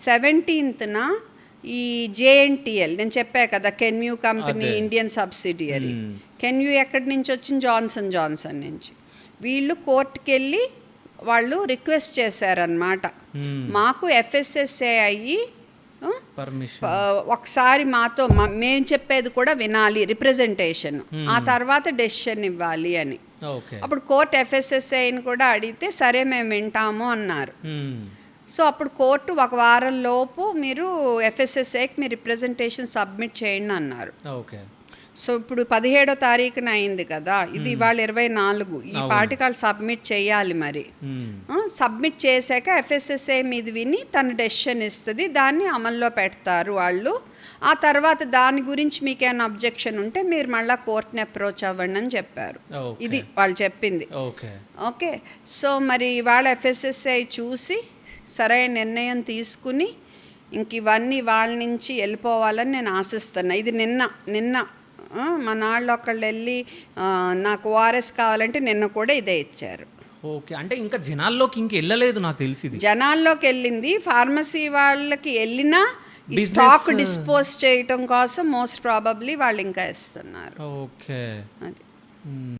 17th ఈ జేఎన్టీఎల్ నేను చెప్పా కదా, can you company Indian subsidiary. Can you ఎక్కడి నుంచి వచ్చింది? జాన్సన్ నుంచి. వీళ్ళు కోర్టుకి వెళ్ళి వాళ్ళు రిక్వెస్ట్ చేశారనమాట, మాకు ఎఫ్ఎస్ఎస్ఏ అయ్యి ఒకసారి మాతో మేము చెప్పేది కూడా వినాలి, రిప్రజెంటేషన్, ఆ తర్వాత డెసిషన్ ఇవ్వాలి అని. అప్పుడు కోర్టు ఎఫ్ఎస్ఎస్ఐని కూడా అడిగితే సరే మేము వింటాము అన్నారు. సో అప్పుడు కోర్టు ఒక వారం లోపు మీరు ఎఫ్ఎస్ఎస్ఐకి మీ రిప్రజెంటేషన్ సబ్మిట్ చేయండి అన్నారు. సో ఇప్పుడు 17వ తారీఖున అయింది కదా, ఇది ఇవాళ 24, ఈ పాటికాలు సబ్మిట్ చేయాలి. మరి సబ్మిట్ చేశాక ఎఫ్ఎస్ఎస్ఐ మీద విని తన డెసిషన్ ఇస్తుంది, దాన్ని అమల్లో పెడతారు వాళ్ళు. ఆ తర్వాత దాని గురించి మీకు ఏమైనా అబ్జెక్షన్ ఉంటే మీరు మళ్ళీ కోర్టుని అప్రోచ్ అవ్వండి అని చెప్పారు. ఇది వాళ్ళు చెప్పింది. ఓకే, సో మరి ఇవాళ ఎఫ్ఎస్ఎస్ఐ చూసి సరైన నిర్ణయం తీసుకుని ఇంక ఇవన్నీ వాళ్ళ నుంచి వెళ్ళిపోవాలని నేను ఆశిస్తున్నా. ఇది నిన్న మన వాళ్ళు ఒకళ్ళు వెళ్ళి నాకు ఓఆర్ఎస్ కావాలంటే నిన్న కూడా ఇదే ఇచ్చారు. ఓకే, అంటే ఇంకా జనాల్లోకి ఇంక వెళ్ళలేదు నాకు తెలిసి. జనాల్లోకి వెళ్ళింది, ఫార్మసీ వాళ్ళకి వెళ్ళినా స్టాక్ డిస్పోజ్ చేయటం కోసం మోస్ట్ ప్రాబబ్లీ వాళ్ళు ఇంకా ఇస్తున్నారు. ఓకే, అది